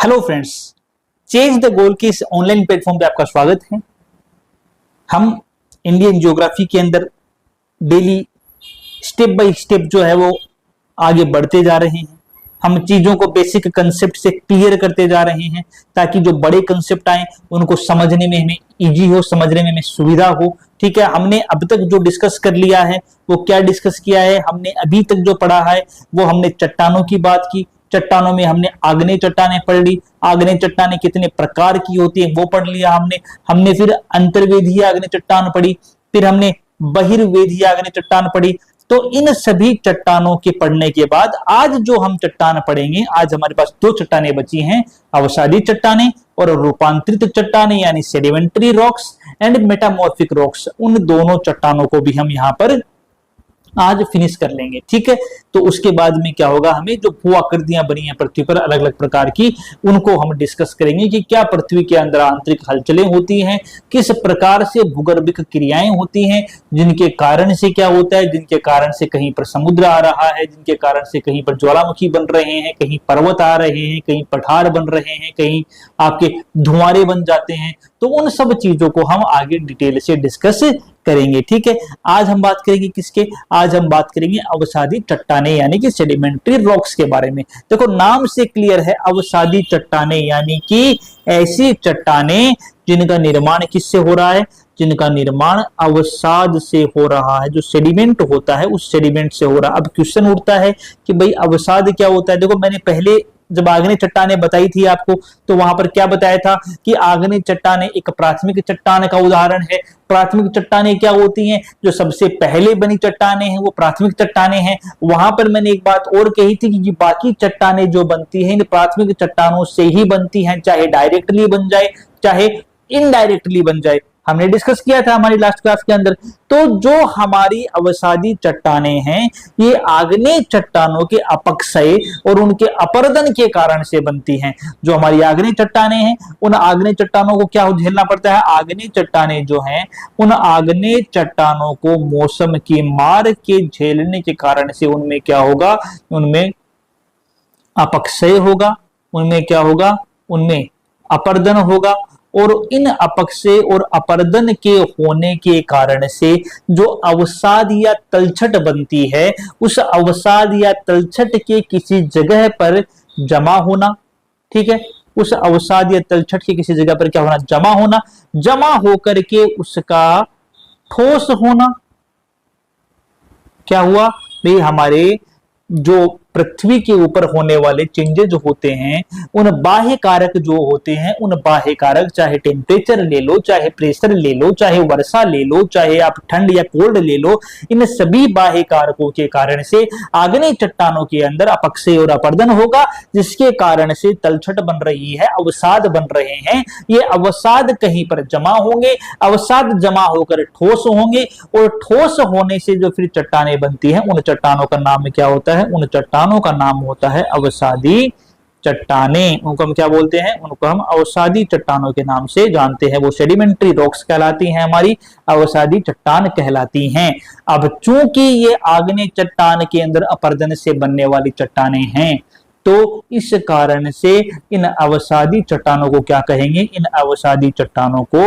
Hello friends, change the goal के इस online platform पे आपका स्वागत है। हम इंडियन ज्योग्राफी के अंदर डेली स्टेप बाय स्टेप जो है वो आगे बढ़ते जा रहे हैं। हम चीजों को बेसिक कंसेप्ट से क्लियर करते जा रहे हैं ताकि जो बड़े कंसेप्ट आए उनको समझने में हमें इजी हो, समझने में हमें सुविधा हो। ठीक है, हमने अब तक जो डिस्कस कर लिया है वो क्या डिस्कस किया है, हमने अभी तक जो पढ़ा है वो हमने चट्टानों की बात की। चट्टानों में हमने आग्नेय चट्टानें पढ़ ली, आग्नेय चट्टानें कितने प्रकार की होती है वो पढ़ लिया हमने फिर अंतर्वेदीय आग्नेय चट्टान पढ़ी, फिर हमने बहिर्वेदीय आग्नेय चट्टान पढ़ी। तो इन सभी चट्टानों के पढ़ने के बाद आज जो हम चट्टान पढ़ेंगे, आज हमारे पास दो चट्टानें बची हैं, अवसादी चट्टानें और रूपांतरित चट्टानें यानी sedimentary rocks and metamorphic rocks. उन दोनों चट्टानों को भी हम यहां पर आज फिनिश कर लेंगे। ठीक है, तो उसके बाद में क्या होगा, हमें जो भू आकृतियां बनी हैं पृथ्वी पर अलग अलग प्रकार की, उनको हम डिस्कस करेंगे कि क्या पृथ्वी के अंदर आंतरिक हलचलें होती हैं, किस प्रकार से भूगर्भिक क्रियाएं होती हैं, जिनके कारण से क्या होता है, जिनके कारण से कहीं पर समुद्र आ रहा है, जिनके कारण से कहीं पर ज्वालामुखी बन रहे हैं, कहीं पर्वत आ रहे हैं, कहीं पठार बन रहे हैं, कहीं आपके धुआंरे बन जाते हैं। तो उन सब चीजों को हम आगे डिटेल से डिस्कस करेंगे। ठीक है, आज हम बात करेंगे किसके, आज हम बात करेंगे अवसादी चट्टानें यानी कि सेडिमेंट्री रॉक्स के बारे में। देखो नाम से क्लियर है, अवसादी चट्टानें यानी कि ऐसी चट्टानें जिनका निर्माण किससे हो रहा है, जिनका निर्माण अवसाद से हो रहा है। जो सेडिमेंट होता है उस सेडिमेंट से हो रहा है। अब क्वेश्चन उठता है कि भाई अवसाद क्या होता है। देखो मैंने पहले जब आग्नेय चट्टानें बताई थी आपको तो वहां पर क्या बताया था कि आग्नेय चट्टानें एक प्राथमिक चट्टान का उदाहरण है। प्राथमिक चट्टानें क्या होती हैं, जो सबसे पहले बनी चट्टानें हैं वो प्राथमिक चट्टानें हैं। वहां पर मैंने एक बात और कही थी कि बाकी चट्टानें जो बनती हैं इन प्राथमिक चट्टानों से ही बनती हैं, चाहे डायरेक्टली बन जाए चाहे इनडायरेक्टली बन जाए। हमने डिस्कस किया था हमारी लास्ट क्लास के अंदर। तो जो हमारी अवसादी चट्टानें हैं ये आग्नेय चट्टानों के अपक्षय और उनके अपरदन के कारण से बनती हैं। जो हमारी आग्नेय चट्टानें हैं उन आग्नेय चट्टानों को क्या झेलना पड़ता है, आग्नेय चट्टानें जो हैं उन आग्नेय चट्टानों को मौसम की मार के झेलने के कारण से उनमें क्या होगा, उनमें अपक्षय होगा, उनमें क्या होगा, उनमें अपरदन होगा। और इन अपक्षय और अपरदन के होने के कारण से जो अवसाद या तलछट बनती है उस अवसाद या तलछट के किसी जगह पर जमा होना। ठीक है, उस अवसाद या तलछट के किसी जगह पर क्या होना, जमा होना, जमा होकर के उसका ठोस होना। क्या हुआ भाई, हमारे जो पृथ्वी के ऊपर होने वाले चेंजेस होते हैं उन बाह्य कारक जो होते हैं, उन बाह्य कारक चाहे टेम्परेचर ले लो, चाहे प्रेशर ले लो, चाहे वर्षा ले लो, चाहे आप ठंड या कोल्ड ले लो, इन सभी बाह्य कारकों के कारण से आग्नेय चट्टानों के अंदर अपक्षय और अपरदन होगा, जिसके कारण से तलछट बन रही है, अवसाद बन रहे हैं। ये अवसाद कहीं पर जमा होंगे, अवसाद जमा होकर ठोस होंगे और ठोस होने से जो फिर चट्टानें बनती हैं उन चट्टानों का नाम क्या होता है, उन चट्टानों का नाम होता है अवसादी चट्टानें। उनको हम क्या बोलते हैं, उनको हम अवसादी चट्टानों के नाम से जानते हैं। वो सेडिमेंट्री रॉक्स कहलाती हैं, हमारी अवसादी चट्टान कहलाती हैं। अब चूंकि ये आग्नेय चट्टान के अंदर अपरदन से बनने वाली चट्टानें हैं तो इस कारण से इन अवसादी चट्टानों को क्या कहेंगे, इन अवसादी चट्टानों को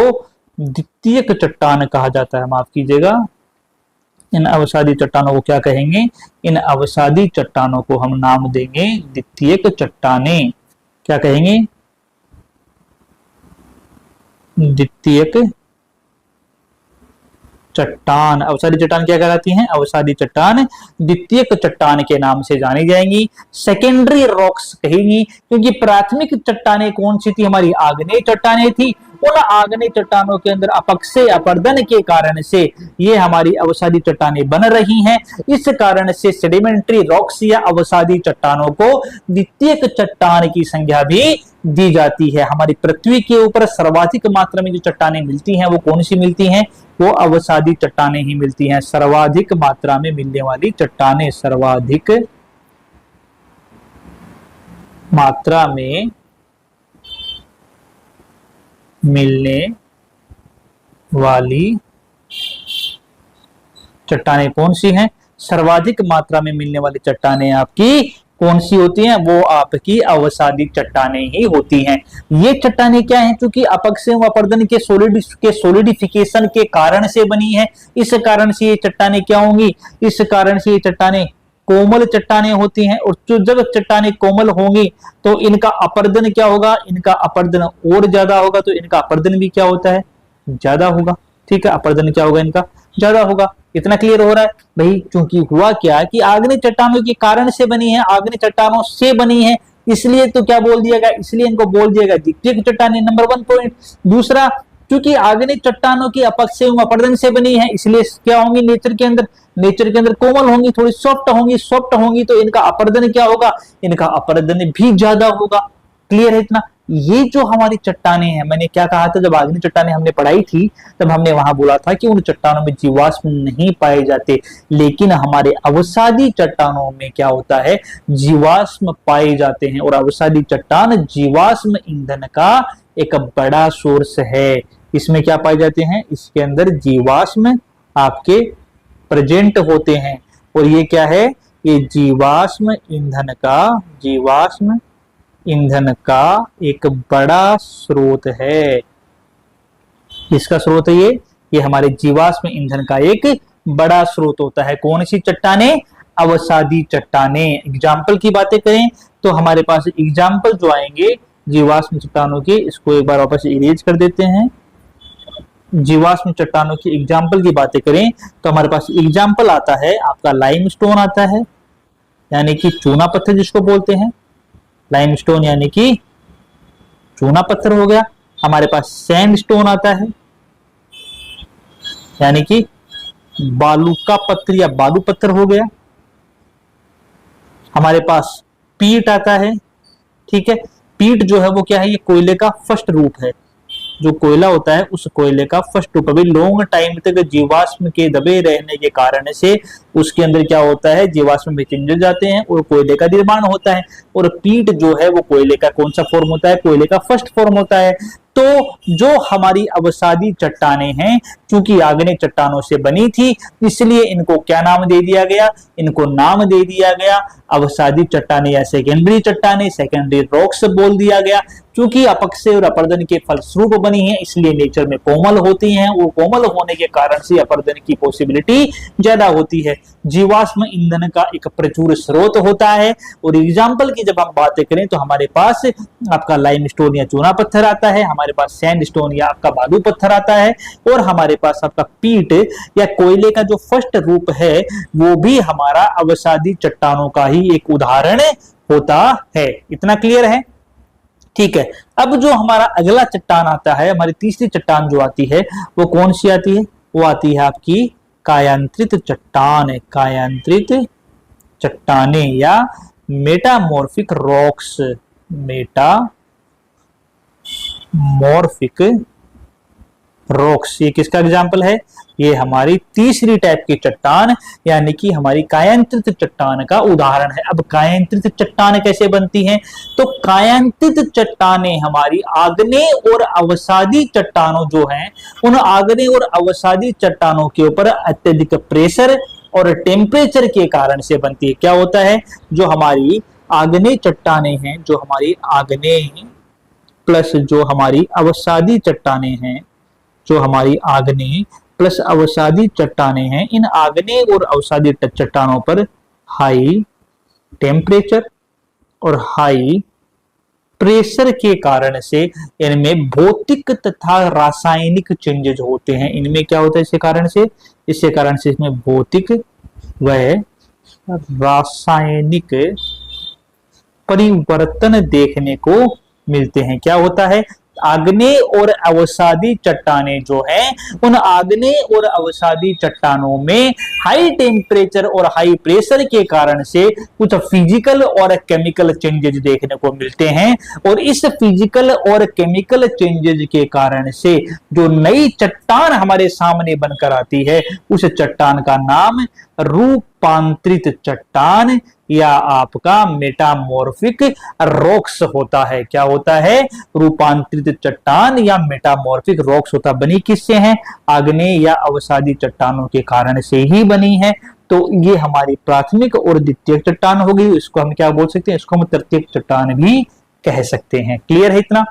द्वितीयक चट्टान कहा जाता है। माफ कीजिएगा, इन अवसादी चट्टानों को क्या कहेंगे, इन अवसादी चट्टानों को हम नाम देंगे द्वितीयक चट्टानें। क्या कहेंगे, द्वितीयक चट्टान। अवसादी चट्टान क्या कहलाती हैं, अवसादी चट्टान द्वितीयक चट्टान के नाम से जानी जाएंगी। सेकेंडरी रॉक्स कहेंगी क्योंकि प्राथमिक चट्टानें कौन सी थी, हमारी आग्नेय चट्टानें थी। उन आग्नेय चट्टानों के अंदर अपक्षय अपरदन के कारण से ये हमारी अवसादी चट्टानें बन रही हैं। इस कारण से सेडिमेंट्री रॉक्स या अवसादी चट्टानों को द्वितीयक चट्टान की संज्ञा भी दी जाती है। हमारी पृथ्वी के ऊपर सर्वाधिक मात्रा में जो चट्टानें मिलती हैं वो कौन सी मिलती हैं, वो अवसादी चट्टानें ही मिलती हैं। सर्वाधिक मात्रा में मिलने वाली चट्टानें, सर्वाधिक मात्रा में मिलने वाली चट्टानें कौन सी हैं, सर्वाधिक मात्रा में मिलने वाली चट्टानें आपकी कौन सी होती हैं? वो आपकी अवसादी चट्टानें ही होती हैं। ये चट्टानें क्या हैं? क्योंकि अपक्षय एवं अपरदन के सोलिडिफिकेशन के कारण से बनी है, इस कारण से ये चट्टानें क्या होंगी? इस कारण से ये चट्टानें कोमल चट्टानें होती हैं। और जब चट्टानें कोमल होंगी तो इनका अपरदन क्या होगा? इनका अपरदन और ज्यादा होगा, तो इनका अपरदन भी क्या होता है? ज्यादा होगा। ठीक है, अपरदन क्या होगा? इनका ज्यादा होगा। इतना क्लियर हो रहा है भाई? क्योंकि हुआ क्या कि आग्नेय चट्टानों के कारण से बनी है, आग्नेय चट्टानों से बनी है, इसलिए तो क्या बोल दिया गया? इसलिए इनको बोल दिया गया द्वितीयक चट्टानें। Number 1 point. दूसरा, क्योंकि आग्नेय चट्टानों की अपक्षय एवं अपरदन से बनी है, इसलिए क्या होंगी? नेचर के अंदर कोमल होंगी, थोड़ी सॉफ्ट होंगी, तो इनका अपरदन क्या होगा? इनका अपरदन भी ज्यादा होगा। क्लियर है इतना? ये जो हमारी चट्टानें हैं, मैंने क्या कहा था जब आग्नेय चट्टानें हमने पढ़ाई थी, तब हमने वहां बोला था कि उन चट्टानों में जीवाश्म नहीं पाए जाते, लेकिन हमारे अवसादी चट्टानों में क्या होता है? जीवाश्म पाए जाते हैं। और अवसादी चट्टान जीवाश्म ईंधन का एक बड़ा सोर्स है। इसमें क्या पाए जाते हैं? इसके अंदर जीवाश्म आपके प्रेजेंट होते हैं। और ये क्या है? ये जीवाश्म ईंधन का एक बड़ा स्रोत है। किसका स्रोत है ये हमारे जीवाश्म ईंधन का एक बड़ा स्रोत होता है। कौन सी चट्टानें? अवसादी चट्टानें। एग्जाम्पल की बातें करें तो हमारे पास एग्जाम्पल जो आएंगे जीवाश्म चट्टानों के, इसको एक बार वापस इरेज कर देते हैं। जीवाश्म चट्टानों की एग्जाम्पल की बातें करें तो हमारे पास एग्जाम्पल आता है आपका लाइमस्टोन आता है, यानी कि चूना पत्थर जिसको बोलते हैं। लाइमस्टोन यानी कि चूना पत्थर हो गया। हमारे पास सैंडस्टोन आता है, यानी कि बालू का पत्थर या बालू पत्थर हो गया। हमारे पास पीट आता है। ठीक है, पीट जो है वो क्या है? ये कोयले का फर्स्ट रूप है। जो कोयला होता है उस कोयले का फर्स्ट रूप। अभी लॉन्ग टाइम तक जीवाश्म के दबे रहने के कारण से उसके अंदर क्या होता है? जीवाश्म में चेंजेस जाते हैं और कोयले का निर्माण होता है। और पीट जो है वो कोयले का कौन सा फॉर्म होता है? कोयले का फर्स्ट फॉर्म होता है। तो जो हमारी अवसादी चट्टानें हैं, क्योंकि आग्नेय चट्टानों से बनी थी, इसलिए इनको क्या नाम दे दिया गया? इनको नाम दे दिया गया अवसादी चट्टानें या सेकेंडरी चट्टानें, सेकेंडरी रॉक्स बोल दिया गया। क्योंकि अपक्षय और अपरदन के फलस्वरूप बनी है, इसलिए नेचर में कोमल होती हैं। वो कोमल होने के कारण से अपरदन की पॉसिबिलिटी ज्यादा होती है। जीवाश्म ईंधन का एक प्रचुर स्रोत होता है। और एग्जाम्पल की जब हम बातें करें तो हमारे पास आपका लाइमस्टोन या चूना पत्थर आता है, हमारे पास सैंडस्टोन या आपका बालू पत्थर आता है, और हमारे पास आपका पीट या कोयले का जो फर्स्ट रूप है वो भी हमारा अवसादी चट्टानों का ही एक उदाहरण होता है। इतना क्लियर है? ठीक है, अब जो हमारा अगला चट्टान आता है, हमारी तीसरी चट्टान जो आती है वो कौन सी आती है? वो आती है आपकी कायांत्रित चट्टान। कायांत्रित चट्टाने या मेटामॉर्फिक रॉक्स। मेटामॉर्फिक रॉक्स, ये किसका एग्जाम्पल है? ये हमारी तीसरी टाइप की चट्टान यानी कि हमारी कायांत्रित चट्टान का उदाहरण है। अब कायांत्रित चट्टान कैसे बनती हैं? तो कायांत्रित चट्टानें हमारी आग्नेय और अवसादी चट्टानों जो हैं, उन आग्नेय और अवसादी चट्टानों के ऊपर अत्यधिक प्रेशर और टेम्परेचर के कारण से बनती है। क्या होता है? जो हमारी आग्नेय चट्टानें हैं, जो हमारी आग्नेय प्लस जो हमारी अवसादी चट्टानें हैं, जो हमारी आग्नेय प्लस अवसादी चट्टानें हैं, इन आग्नेय और अवसादी चट्टानों पर हाई टेम्परेचर और हाई प्रेशर के कारण से इनमें भौतिक तथा रासायनिक चेंजेस होते हैं। इनमें क्या होता है? इसके कारण से इसमें भौतिक व रासायनिक परिवर्तन देखने को मिलते हैं। क्या होता है? आग्नेय और अवसादी चट्टानें जो हैं, उन आग्नेय और अवसादी चट्टानों में हाई टेम्परेचर और हाई प्रेशर के कारण से कुछ फिजिकल और केमिकल चेंजेस देखने को मिलते हैं। और इस फिजिकल और केमिकल चेंजेस के कारण से जो नई चट्टान हमारे सामने बनकर आती है, उस चट्टान का नाम रूपांतरित चट्टान या आपका मेटामॉर्फिक रॉक्स होता है। क्या होता है? रूपांतरित चट्टान या मेटामॉर्फिक रॉक्स होता। बनी किससे हैं? आग्नेय या अवसादी चट्टानों के कारण से ही बनी है। तो ये हमारी प्राथमिक और द्वितीयक चट्टान हो गई। इसको हम क्या बोल सकते हैं, इसको हम तृतीयक चट्टान भी कह सकते हैं। क्लियर है इतना?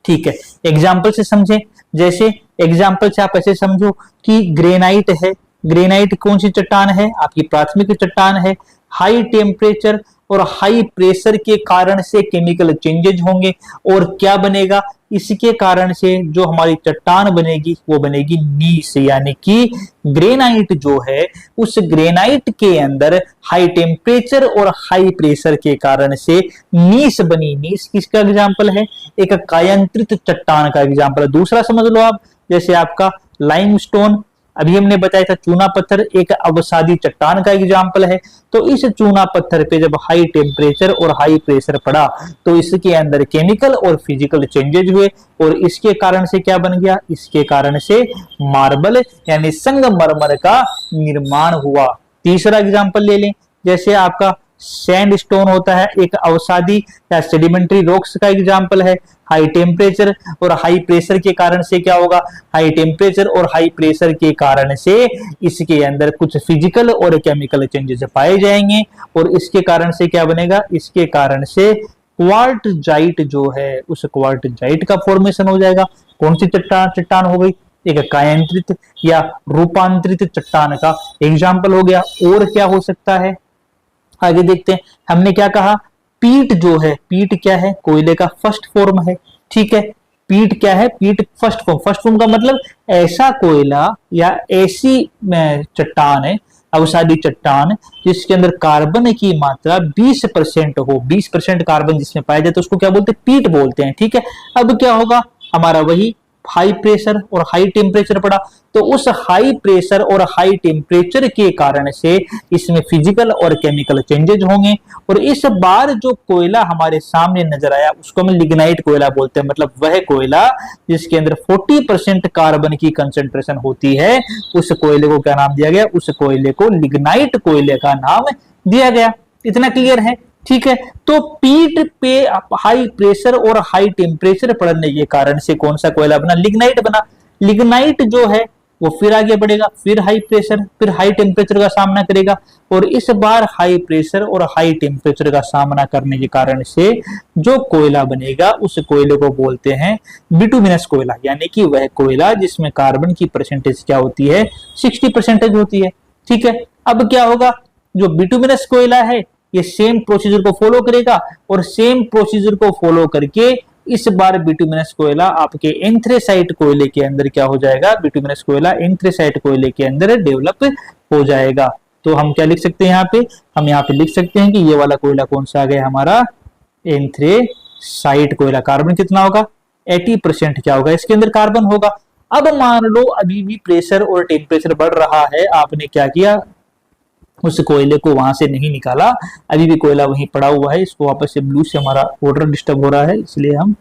ठीक है, एग्जाम्पल से समझें। जैसे एग्जाम्पल से आप ऐसे समझो कि ग्रेनाइट है। ग्रेनाइट कौन सी चट्टान है? आपकी प्राथमिक चट्टान है। हाई टेम्परेचर और हाई प्रेशर के कारण से केमिकल चेंजेज होंगे और क्या बनेगा, इसके कारण से जो हमारी चट्टान बनेगी वो बनेगी नीस, यानी कि ग्रेनाइट जो है उस ग्रेनाइट के अंदर हाई टेम्परेचर और हाई प्रेशर के कारण से नीस बनी। नीस किसका एग्जाम्पल है? एक कायांतरित चट्टान का एग्जाम्पल है। दूसरा समझ लो आप, जैसे आपका लाइमस्टोन, अभी हमने बताया था चूना पत्थर एक अवसादी चट्टान का एग्जाम्पल है। तो इस चूना पत्थर पे जब हाई टेम्परेचर और हाई प्रेशर पड़ा तो इसके अंदर केमिकल और फिजिकल चेंजेज हुए और इसके कारण से क्या बन गया, इसके कारण से मार्बल यानी संगमरमर का निर्माण हुआ। तीसरा एग्जाम्पल ले लें, जैसे आपका सैंडस्टोन होता है, एक अवसादी या सेडिमेंट्री रॉक्स का एग्जाम्पल है। हाई टेम्परेचर और हाई प्रेशर के कारण से क्या होगा, हाई टेम्परेचर और हाई प्रेशर के कारण से इसके अंदर कुछ फिजिकल और केमिकल चेंजेस पाए जाएंगे और इसके कारण से क्या बनेगा, इसके कारण से क्वार्टजाइट जो है उस क्वार्टजाइट का फॉर्मेशन हो जाएगा। कौन सी चट्टान हो गई, एक कायांतरित या रूपांतरित चट्टान का एग्जाम्पल हो गया। और क्या हो सकता है, आगे देखते हैं। हमने क्या कहा, पीट जो है, पीट क्या है, कोयले का फर्स्ट फॉर्म है। ठीक है, पीट क्या है, पीट फर्स्ट फॉर्म। फर्स्ट फॉर्म का मतलब ऐसा कोयला या ऐसी चट्टान है, अवसादी चट्टान जिसके अंदर कार्बन की मात्रा 20% हो। 20% कार्बन जिसमें पाया जाए तो उसको क्या बोलते हैं, पीट बोलते हैं। ठीक है, अब क्या होगा, हमारा वही हाई प्रेशर और हाई टेम्परेचर पड़ा तो उस हाई प्रेशर और हाई टेम्परेचर के कारण से इसमें फिजिकल और केमिकल चेंजेज होंगे और इस बार जो कोयला हमारे सामने नजर आया उसको हम लिग्नाइट कोयला बोलते हैं। मतलब वह कोयला जिसके अंदर 40% कार्बन की कंसेंट्रेशन होती है, उस कोयले को क्या नाम दिया गया, उस कोयले को लिग्नाइट कोयले का नाम दिया गया। इतना क्लियर है? ठीक है, तो पीट पे हाई प्रेशर और हाई टेम्परेचर पड़ने के कारण से कौन सा कोयला बना, लिग्नाइट बना। लिग्नाइट जो है वो फिर आगे बढ़ेगा, फिर हाई प्रेशर फिर हाई टेम्परेचर का सामना करेगा और इस बार हाई प्रेशर और हाई टेम्परेचर का सामना करने के कारण से जो कोयला बनेगा उस कोयले को बोलते हैं बिटुमिनस कोयला, यानी कि वह कोयला जिसमें कार्बन की परसेंटेज क्या होती है, 60% होती है। ठीक है, अब क्या होगा, जो बिटुमिनस कोयला है ये सेम प्रोसीजर को फॉलो करेगा और सेम प्रोसीजर को फॉलो करके इस बार बिटुमिनस कोयला आपके एंथ्रेसाइट कोयले के अंदर क्या हो जाएगा, बिटुमिनस कोयला एंथ्रेसाइट कोयले के अंदर डेवलप हो जाएगा। तो हम क्या लिख सकते हैं यहाँ पे, हम यहाँ पे लिख सकते हैं कि ये वाला कोयला कौन सा आ गया हमारा, एंथ्रेसाइट कोयला। कार्बन कितना होगा, 80% क्या होगा, इसके अंदर कार्बन होगा। अब मान लो अभी भी प्रेशर और टेम्परेचर बढ़ रहा है, आपने क्या किया, उस कोयले को वहां से नहीं निकाला, अभी भी कोयला वहीं पड़ा हुआ है। इसको वापस से ब्लू से, हमारा ऑर्डर डिस्टर्ब हो रहा है इसलिए हम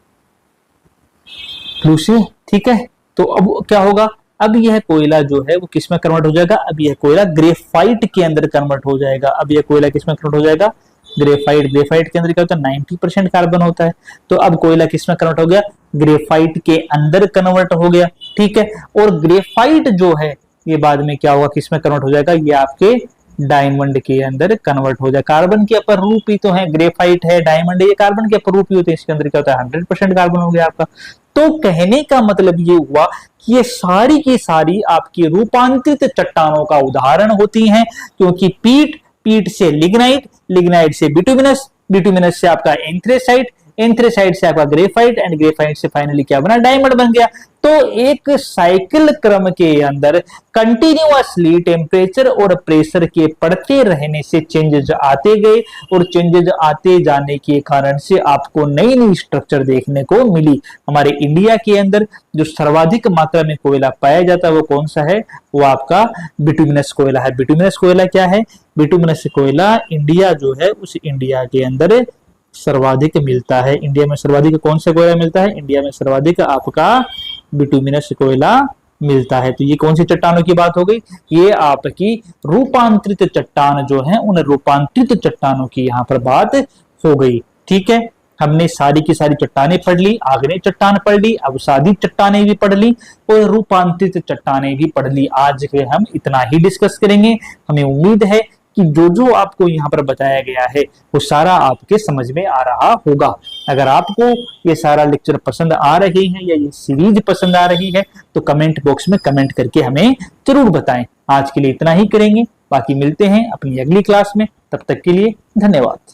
ब्लू से, ठीक है। तो अब क्या होगा, अब यह कोयला जो है वो किस में कन्वर्ट हो जाएगा, अब यह कोयला ग्रेफाइट के अंदर कन्वर्ट हो जाएगा। अब यह कोयला किस में कन्वर्ट हो जाएगा, ग्रेफाइट। ग्रेफाइट के अंदर क्या होता है, 90% कार्बन होता है। तो अब कोयला किस में कन्वर्ट हो गया, ग्रेफाइट के अंदर कन्वर्ट हो गया। ठीक है, और ग्रेफाइट जो है ये बाद में क्या होगा, किस में कन्वर्ट हो जाएगा, ये आपके डायमंड के अंदर कन्वर्ट हो जाए। कार्बन के अपर रूप ही तो है, ग्रेफाइट है, डायमंड है, ये कार्बन के अपर रूप ही होते हैं। इसके अंदर क्या होता है, 100% कार्बन हो गया आपका। तो कहने का मतलब ये हुआ कि ये सारी की सारी आपकी रूपांतरित चट्टानों का उदाहरण होती हैं, क्योंकि पीट से लिग्नाइट, लिग्नाइट से बिटुमिनस, बिटुमिनस से आपका एंथ्रेसाइट, एंथ्रेसाइट से आपका ग्रेफाइट एंड ग्रेफाइट से फाइनली क्या बना, डायमंड बन गया। तो एक साइकिल क्रम के अंदर कंटिन्यूअसली टेम्परेचर और प्रेशर के बढ़ते रहने से चेंजेस आते गए और चेंजेस आते जाने के कारण से आपको नई नई स्ट्रक्चर देखने को मिली। हमारे इंडिया के अंदर जो सर्वाधिक मात्रा में कोयला पाया जाता है वो कौन सा है, वो आपका बिटुमिनस कोयला है। बिटुमिनस कोयला क्या है, बिटुमिनस कोयला इंडिया जो है उस इंडिया के अंदर सर्वाधिक मिलता है। इंडिया में सर्वाधिक कौन सा कोयला मिलता है, इंडिया में सर्वाधिक आपका बिटुमिनस कोयला मिलता है। तो ये कौन सी चट्टानों की बात हो गई, ये आपकी रूपांतरित चट्टान जो है उन रूपांतरित चट्टानों की यहाँ पर बात हो गई। ठीक है, हमने सारी की सारी चट्टानें पढ़ ली, आग्नेय चट्टान पढ़ ली, अवसादी चट्टानें भी पढ़ ली और रूपांतरित चट्टानें भी पढ़ ली। आज के हम इतना ही डिस्कस करेंगे। हमें उम्मीद है कि जो जो आपको यहाँ पर बताया गया है वो सारा आपके समझ में आ रहा होगा। अगर आपको ये सारा लेक्चर पसंद आ रहे हैं या ये सीरीज पसंद आ रही है तो कमेंट बॉक्स में कमेंट करके हमें जरूर बताएं। आज के लिए इतना ही करेंगे, बाकी मिलते हैं अपनी अगली क्लास में। तब तक के लिए धन्यवाद।